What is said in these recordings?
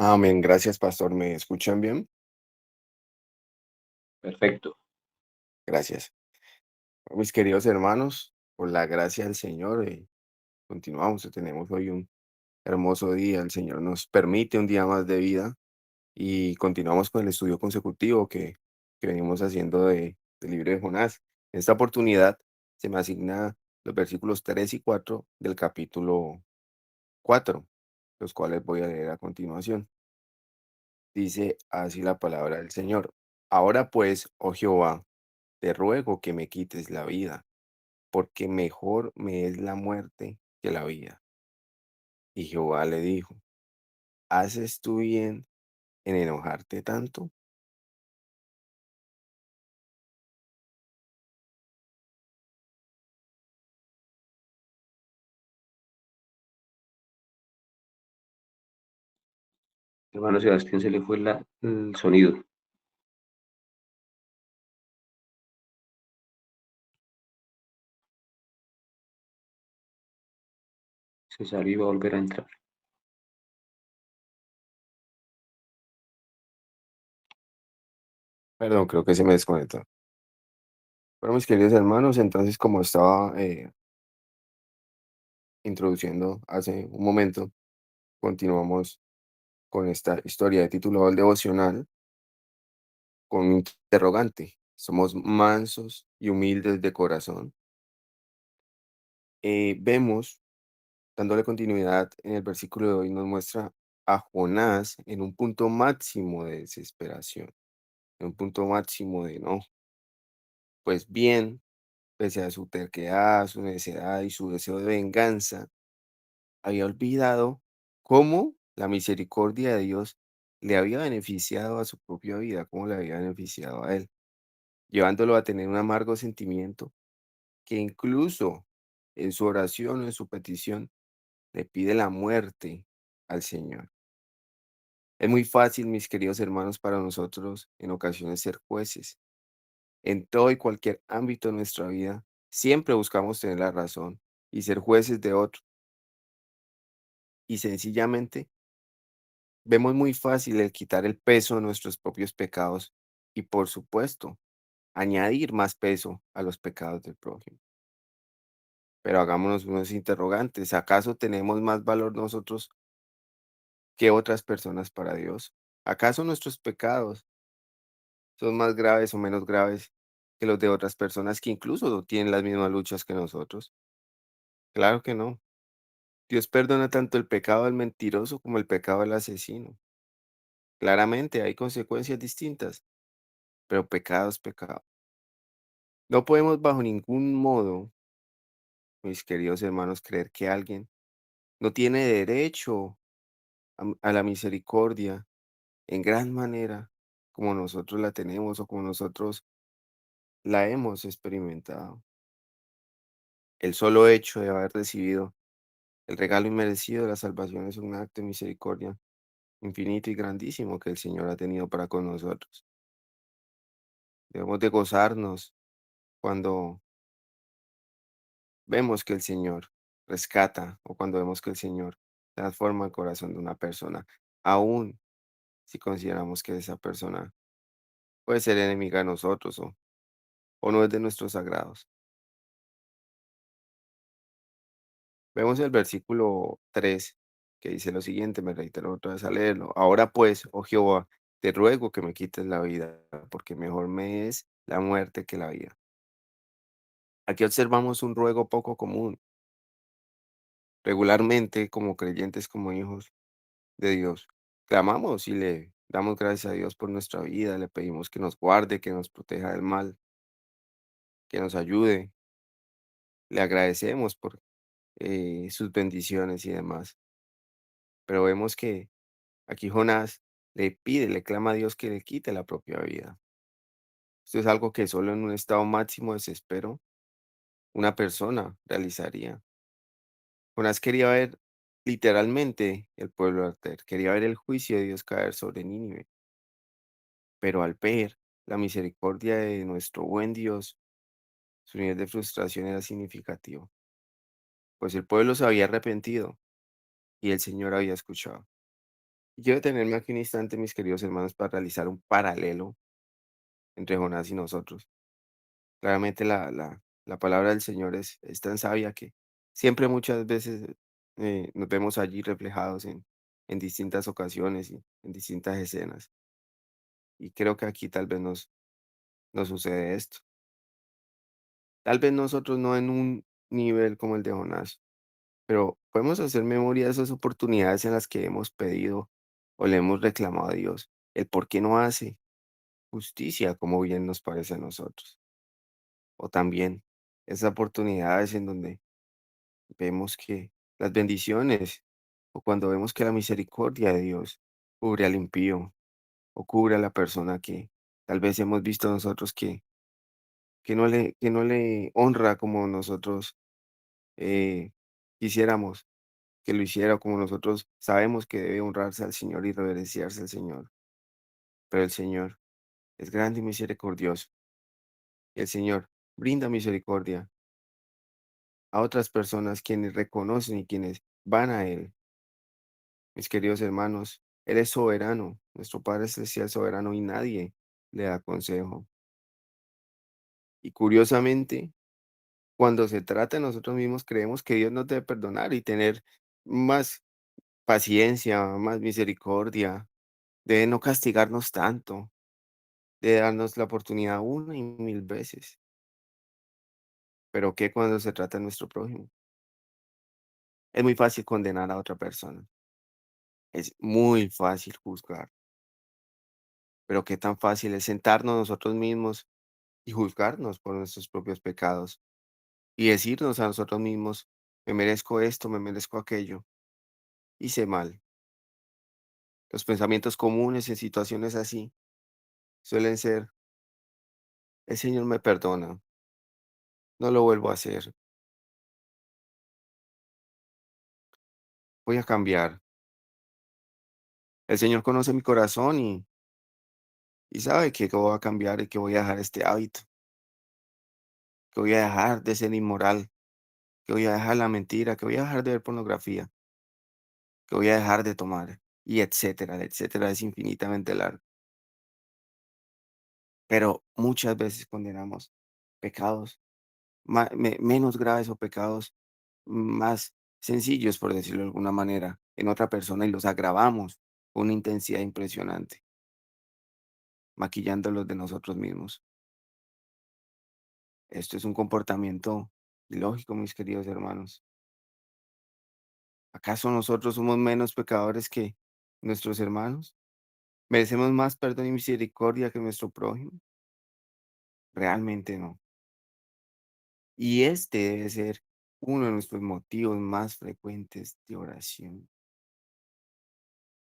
Amén. Gracias, pastor. ¿Me escuchan bien? Perfecto. Gracias. Mis queridos hermanos, por la gracia del Señor, continuamos. Tenemos hoy un hermoso día. El Señor nos permite un día más de vida y continuamos con el estudio consecutivo que venimos haciendo del libro de Jonás. En esta oportunidad se me asigna los versículos 3 y 4 del capítulo 4, los cuales voy a leer a continuación. Dice así la palabra del Señor. Ahora pues, oh Jehová, te ruego que me quites la vida, porque mejor me es la muerte que la vida. Y Jehová le dijo, ¿haces tú bien en enojarte tanto? Hermano Sebastián, se le fue el sonido. Se salió y va a volver a entrar. Perdón, creo que se me desconectó. Bueno, mis queridos hermanos, entonces como estaba introduciendo hace un momento, continuamos con esta historia de título del devocional con un interrogante. ¿Somos mansos y humildes de corazón? Vemos dándole continuidad, en el versículo de hoy nos muestra a Jonás en un punto máximo de desesperación, en un punto máximo de no, pues bien, pese a su terquedad, su necedad y su deseo de venganza, había olvidado cómo la misericordia de Dios le había beneficiado a su propia vida, cómo le había beneficiado a él, llevándolo a tener un amargo sentimiento que incluso en su oración o en su petición le pide la muerte al Señor. Es muy fácil, mis queridos hermanos, para nosotros en ocasiones ser jueces. En todo y cualquier ámbito de nuestra vida, siempre buscamos tener la razón y ser jueces de otro. Y sencillamente vemos muy fácil el quitar el peso de nuestros propios pecados y, por supuesto, añadir más peso a los pecados del prójimo. Pero hagámonos unos interrogantes. ¿Acaso tenemos más valor nosotros que otras personas para Dios? ¿Acaso nuestros pecados son más graves o menos graves que los de otras personas que incluso no tienen las mismas luchas que nosotros? Claro que no. Dios perdona tanto el pecado del mentiroso como el pecado del asesino. Claramente hay consecuencias distintas, pero pecado es pecado. No podemos bajo ningún modo, mis queridos hermanos, creer que alguien no tiene derecho a la misericordia en gran manera como nosotros la tenemos o como nosotros la hemos experimentado. El solo hecho de haber recibido el regalo inmerecido de la salvación es un acto de misericordia infinito y grandísimo que el Señor ha tenido para con nosotros. Debemos de gozarnos cuando vemos que el Señor rescata o cuando vemos que el Señor transforma el corazón de una persona, aun si consideramos que esa persona puede ser enemiga de nosotros o no es de nuestros sagrados. Vemos el versículo 3 que dice lo siguiente, me reitero otra vez a leerlo. Ahora pues, oh Jehová, te ruego que me quites la vida, porque mejor me es la muerte que la vida. Aquí observamos un ruego poco común. Regularmente, como creyentes, como hijos de Dios, clamamos y le damos gracias a Dios por nuestra vida, le pedimos que nos guarde, que nos proteja del mal, que nos ayude, le agradecemos por sus bendiciones y demás. Pero vemos que aquí Jonás le pide, le clama a Dios que le quite la propia vida. Esto es algo que solo en un estado máximo de desespero una persona realizaría. Jonás quería ver literalmente el pueblo arder, quería ver el juicio de Dios caer sobre Nínive, pero al ver la misericordia de nuestro buen Dios, su nivel de frustración era significativo, pues el pueblo se había arrepentido y el Señor había escuchado. Y quiero tenerme aquí un instante, mis queridos hermanos, para realizar un paralelo entre Jonás y nosotros. Claramente la palabra del Señor es tan sabia que siempre muchas veces nos vemos allí reflejados en distintas ocasiones y en distintas escenas. Y creo que aquí tal vez nos sucede esto. Tal vez nosotros no en un nivel como el de Jonás, pero podemos hacer memoria de esas oportunidades en las que hemos pedido o le hemos reclamado a Dios el por qué no hace justicia como bien nos parece a nosotros. O también esas oportunidades en donde vemos que las bendiciones o cuando vemos que la misericordia de Dios cubre al impío o cubre a la persona que tal vez hemos visto nosotros que no le honra como nosotros quisiéramos que lo hiciera, o como nosotros sabemos que debe honrarse al Señor y reverenciarse al Señor. Pero el Señor es grande y misericordioso. Y el Señor brinda misericordia a otras personas quienes reconocen y quienes van a Él. Mis queridos hermanos, Él es soberano, nuestro Padre Celestial es soberano y nadie le da consejo. Y curiosamente, cuando se trata de nosotros mismos, creemos que Dios nos debe perdonar y tener más paciencia, más misericordia, debe no castigarnos tanto, de darnos la oportunidad una y mil veces. Pero ¿qué cuando se trata de nuestro prójimo? Es muy fácil condenar a otra persona, es muy fácil juzgar, pero qué tan fácil es sentarnos nosotros mismos y juzgarnos por nuestros propios pecados y decirnos a nosotros mismos, me merezco esto, me merezco aquello, hice mal. Los pensamientos comunes en situaciones así suelen ser, el Señor me perdona, no lo vuelvo a hacer, voy a cambiar. El Señor conoce mi corazón y sabe que voy a cambiar y que voy a dejar este hábito, que voy a dejar de ser inmoral, que voy a dejar la mentira, que voy a dejar de ver pornografía, que voy a dejar de tomar, y etcétera, etcétera, es infinitamente largo. Pero muchas veces condenamos pecados menos graves o pecados más sencillos, por decirlo de alguna manera, en otra persona y los agravamos con una intensidad impresionante, maquillándolos de nosotros mismos. Esto es un comportamiento ilógico, mis queridos hermanos. ¿Acaso nosotros somos menos pecadores que nuestros hermanos? ¿Merecemos más perdón y misericordia que nuestro prójimo? Realmente no. Y este debe ser uno de nuestros motivos más frecuentes de oración.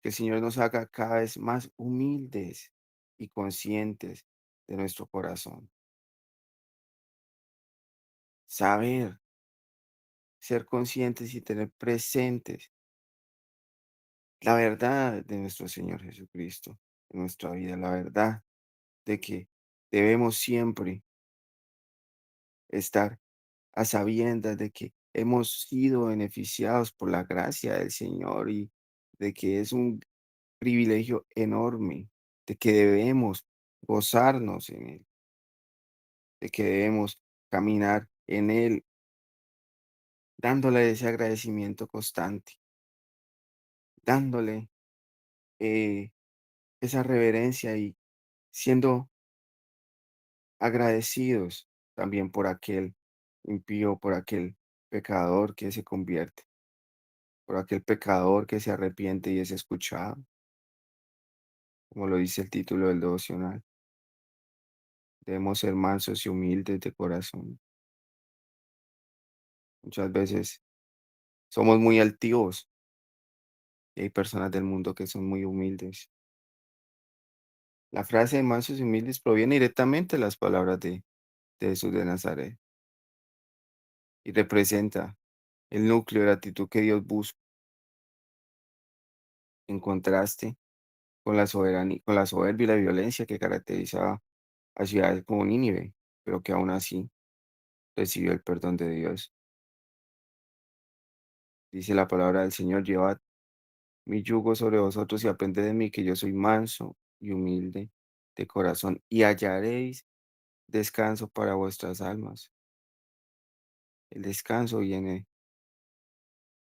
Que el Señor nos haga cada vez más humildes y conscientes de nuestro corazón. Saber, ser conscientes y tener presentes la verdad de nuestro Señor Jesucristo en nuestra vida, la verdad de que debemos siempre estar a sabiendas de que hemos sido beneficiados por la gracia del Señor y de que es un privilegio enorme, de que debemos gozarnos en Él, de que debemos caminar en Él, dándole ese agradecimiento constante, dándole eh, esa reverencia y siendo agradecidos también por aquel impío, por aquel pecador que se convierte, por aquel pecador que se arrepiente y es escuchado, como lo dice el título del devocional. Debemos ser mansos y humildes de corazón. Muchas veces somos muy altivos y hay personas del mundo que son muy humildes. La frase de mansos y humildes proviene directamente de las palabras de Jesús de Nazaret y representa el núcleo de la actitud que Dios busca en contraste con la soberanía, con la soberbia y la violencia que caracterizaba a ciudades como Nínive, pero que aún así recibió el perdón de Dios. Dice la palabra del Señor, llevad mi yugo sobre vosotros y aprended de mí, que yo soy manso y humilde de corazón, y hallaréis descanso para vuestras almas. El descanso viene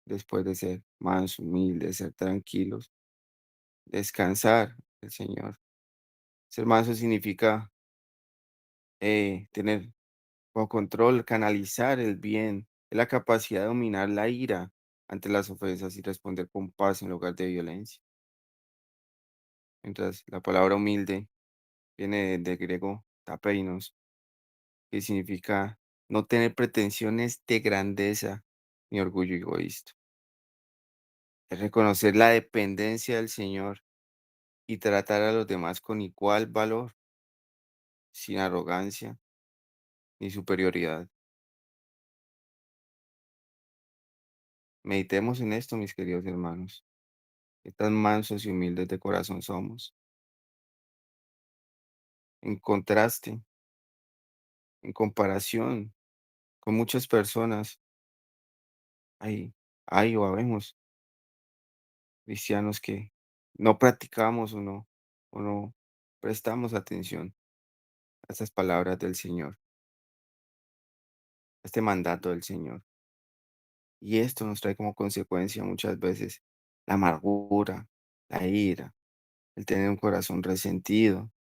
después de ser manso, humilde, ser tranquilos, descansar el Señor. Ser manso significa tener bajo control, canalizar el bien, es la capacidad de dominar la ira ante las ofensas y responder con paz en lugar de violencia. Mientras la palabra humilde viene del griego tapeinos, que significa no tener pretensiones de grandeza ni orgullo egoísta. Es reconocer la dependencia del Señor y tratar a los demás con igual valor, sin arrogancia ni superioridad. Meditemos en esto, mis queridos hermanos. Qué tan mansos y humildes de corazón somos. En contraste, en comparación con muchas personas, hay, hay o habemos cristianos que no practicamos o no prestamos atención a estas palabras del Señor, a este mandato del Señor. Y esto nos trae como consecuencia muchas veces la amargura, la ira, el tener un corazón resentido,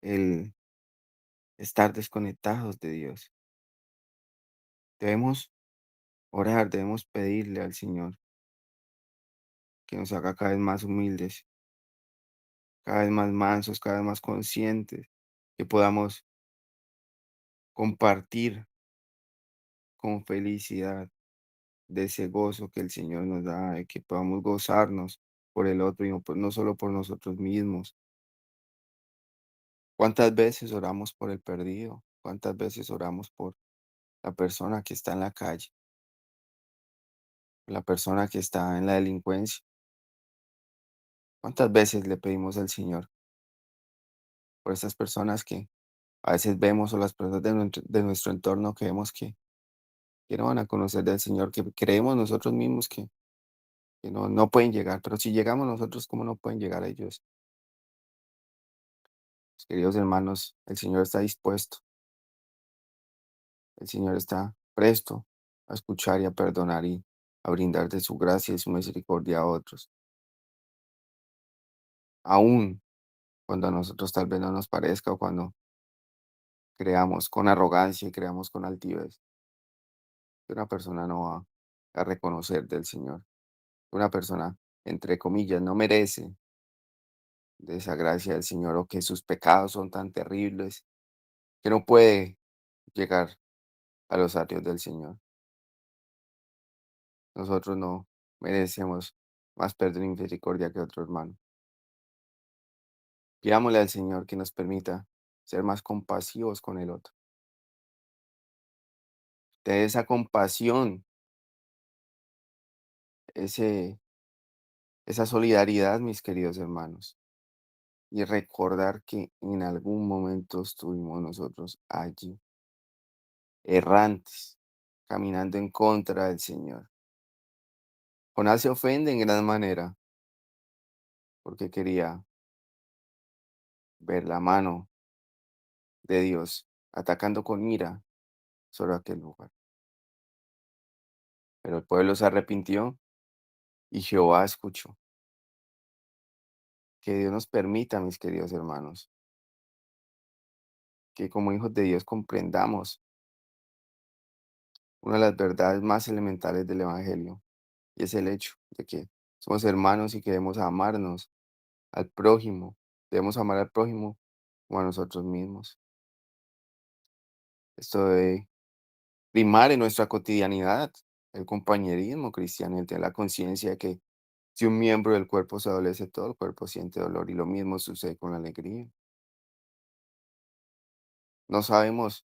el estar desconectados de Dios. Debemos orar, debemos pedirle al Señor que nos haga cada vez más humildes, cada vez más mansos, cada vez más conscientes, que podamos compartir con felicidad de ese gozo que el Señor nos da, de que podamos gozarnos por el otro y no solo por nosotros mismos. ¿Cuántas veces oramos por el perdido? ¿Cuántas veces oramos por la persona que está en la calle, la persona que está en la delincuencia? ¿Cuántas veces le pedimos al Señor por esas personas que a veces vemos o las personas de nuestro entorno que vemos que no van a conocer del Señor, que creemos nosotros mismos que no pueden llegar, pero si llegamos nosotros, ¿cómo no pueden llegar ellos? Pues, queridos hermanos, el Señor está dispuesto, el Señor está presto a escuchar y a perdonar y a brindar de su gracia y su misericordia a otros, aún cuando a nosotros tal vez no nos parezca o cuando creamos con arrogancia y creamos con altivez, que una persona no va a reconocer del Señor, que una persona, entre comillas, no merece de esa gracia del Señor o que sus pecados son tan terribles que no puede llegar a los atrios del Señor. Nosotros no merecemos más perdón y misericordia que otro hermano. Pidámosle al Señor que nos permita ser más compasivos con el otro. De esa compasión, ese, esa solidaridad, mis queridos hermanos. Y recordar que en algún momento estuvimos nosotros allí, errantes, caminando en contra del Señor. Jonás se ofende en gran manera porque quería ver la mano de Dios atacando con ira sobre aquel lugar. Pero el pueblo se arrepintió y Jehová escuchó. Que Dios nos permita, mis queridos hermanos, que como hijos de Dios comprendamos una de las verdades más elementales del Evangelio, y es el hecho de que somos hermanos y que debemos amarnos al prójimo, debemos amar al prójimo como a nosotros mismos. Esto debe primar en nuestra cotidianidad, el compañerismo cristiano, el tener la conciencia de que si un miembro del cuerpo se adolece, todo el cuerpo siente dolor y lo mismo sucede con la alegría. No sabemos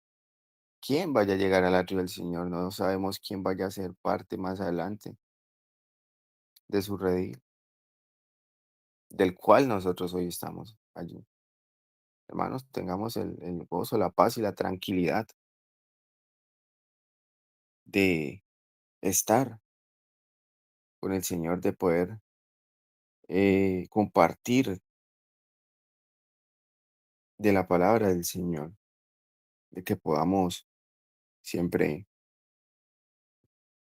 quién vaya a llegar al atrio del Señor, no sabemos quién vaya a ser parte más adelante de su redil, del cual nosotros hoy estamos allí. Hermanos, tengamos el gozo, la paz y la tranquilidad de estar con el Señor de poder compartir de la palabra del Señor, de que podamos siempre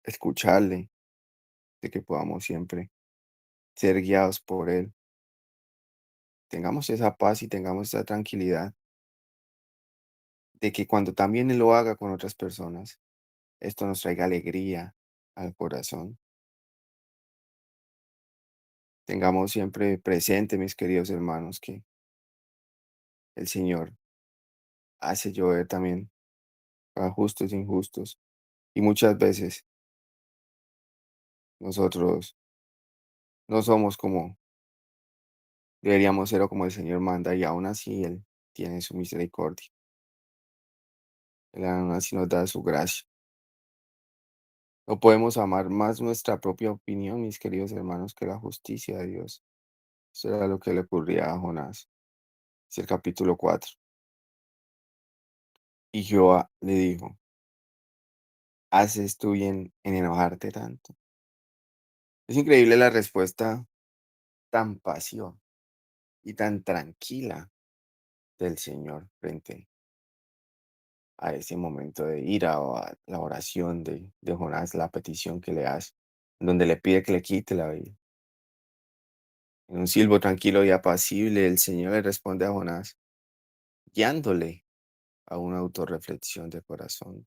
escucharle, de que podamos siempre ser guiados por Él. Tengamos esa paz y tengamos esa tranquilidad de que cuando también Él lo haga con otras personas, esto nos traiga alegría al corazón. Tengamos siempre presente, mis queridos hermanos, que el Señor hace llover también para justos e injustos. Y muchas veces nosotros no somos como deberíamos ser o como el Señor manda, y aún así Él tiene su misericordia. Él aún así nos da su gracia. No podemos amar más nuestra propia opinión, mis queridos hermanos, que la justicia de Dios. Eso era lo que le ocurría a Jonás. Es el capítulo 4. Y Jehová le dijo: ¿haces tú bien en enojarte tanto? Es increíble la respuesta tan pasiva y tan tranquila del Señor frente a ese momento de ira o a la oración de Jonás, la petición que le hace, donde le pide que le quite la vida. En un silbo tranquilo y apacible, el Señor le responde a Jonás, guiándole a una autorreflexión de corazón.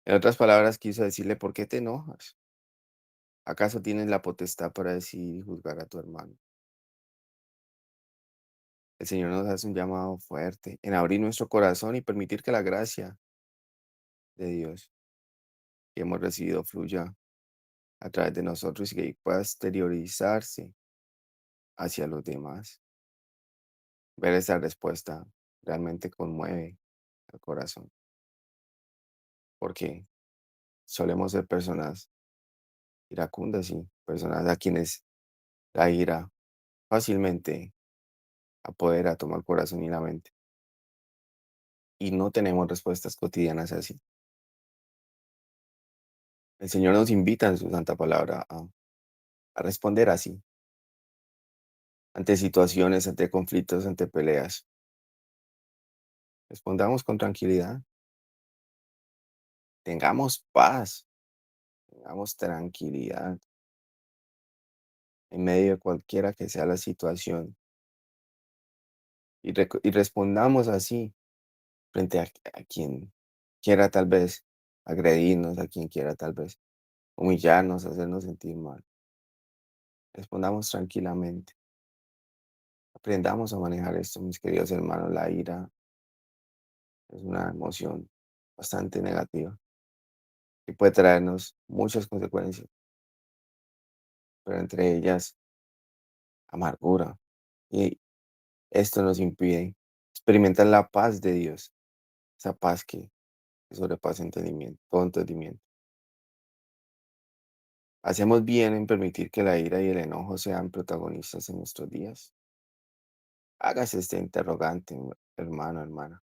En otras palabras, quiso decirle: ¿por qué te enojas? ¿Acaso tienes la potestad para decidir y juzgar a tu hermano? El Señor nos hace un llamado fuerte en abrir nuestro corazón y permitir que la gracia de Dios que hemos recibido fluya a través de nosotros y que pueda exteriorizarse hacia los demás. Ver esa respuesta realmente conmueve el corazón, porque solemos ser personas iracundas y personas a quienes la ira fácilmente apodera, toma el corazón y la mente, y no tenemos respuestas cotidianas así. El Señor nos invita en su santa palabra a responder así, ante situaciones, ante conflictos, ante peleas. Respondamos con tranquilidad, tengamos paz, tengamos tranquilidad en medio de cualquiera que sea la situación y respondamos así frente a quien quiera tal vez agredirnos, a quien quiera tal vez humillarnos, hacernos sentir mal. Respondamos tranquilamente. Aprendamos a manejar esto, mis queridos hermanos. La ira es una emoción bastante negativa y puede traernos muchas consecuencias, pero entre ellas amargura. Y esto nos impide experimentar la paz de Dios, esa paz que sobrepasa entendimiento, todo entendimiento. Hacemos bien en permitir que la ira y el enojo sean protagonistas en nuestros días. Hágase este interrogante, hermano, hermana.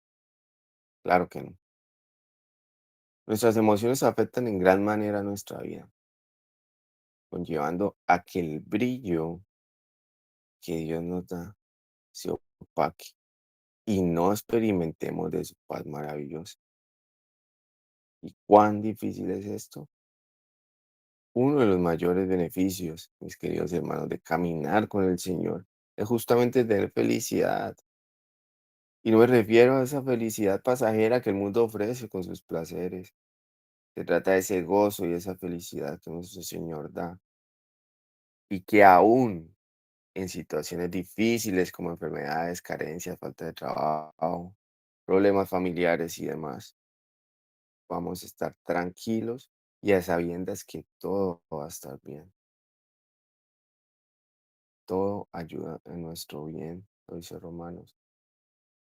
Claro que no. Nuestras emociones afectan en gran manera nuestra vida, conllevando a que el brillo que Dios nos da se opaque y no experimentemos de su paz maravillosa. ¿Y cuán difícil es esto? Uno de los mayores beneficios, mis queridos hermanos, de caminar con el Señor es justamente tener felicidad. Y no me refiero a esa felicidad pasajera que el mundo ofrece con sus placeres. Se trata de ese gozo y esa felicidad que nuestro Señor da. Y que aún en situaciones difíciles como enfermedades, carencias, falta de trabajo, problemas familiares y demás, vamos a estar tranquilos y a sabiendas que todo va a estar bien. Todo ayuda en nuestro bien, lo dice Romanos,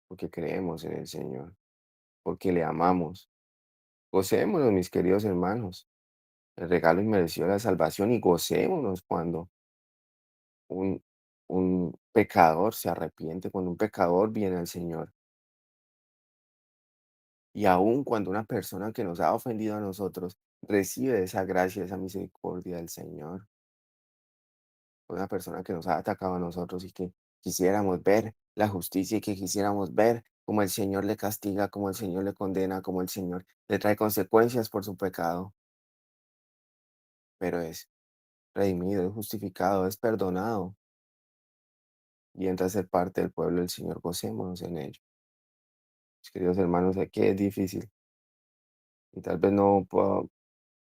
porque creemos en el Señor, porque le amamos. Gocémonos, mis queridos hermanos, el regalo inmerecido de la salvación, y gocémonos cuando un, un pecador se arrepiente, cuando un pecador viene al Señor. Y aun cuando una persona que nos ha ofendido a nosotros recibe esa gracia, esa misericordia del Señor. Una persona que nos ha atacado a nosotros y que quisiéramos ver la justicia y que quisiéramos ver cómo el Señor le castiga, cómo el Señor le condena, cómo el Señor le trae consecuencias por su pecado, pero es redimido, es justificado, es perdonado y entra a ser parte del pueblo del Señor. Gocémonos en ello. Mis queridos hermanos, sé que es difícil y tal vez no puedo,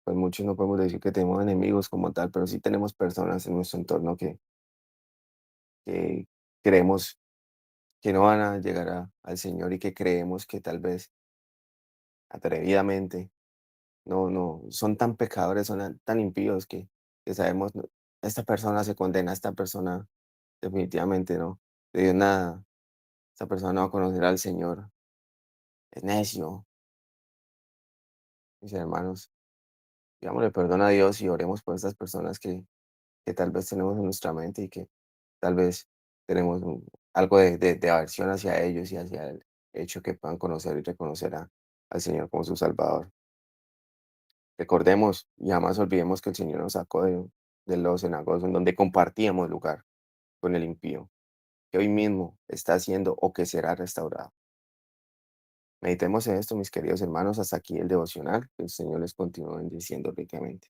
pues muchos no podemos decir que tenemos enemigos como tal, pero sí tenemos personas en nuestro entorno que creemos que no van a llegar al Señor y que creemos que tal vez atrevidamente no, son tan pecadores, son tan impíos que sabemos, no, esta persona se condena, esta persona definitivamente no, de Dios nada, esta persona no va a conocer al Señor, es necio, mis hermanos. Pidámosle perdón a Dios y oremos por estas personas que tal vez tenemos en nuestra mente y que tal vez tenemos algo de aversión hacia ellos y hacia el hecho que puedan conocer y reconocer al Señor como su Salvador. Recordemos y jamás olvidemos que el Señor nos sacó de los cenagos en donde compartíamos lugar con el impío, que hoy mismo está haciendo o que será restaurado. Meditemos en esto, mis queridos hermanos, hasta aquí el devocional, que el Señor les continúe bendiciendo ricamente.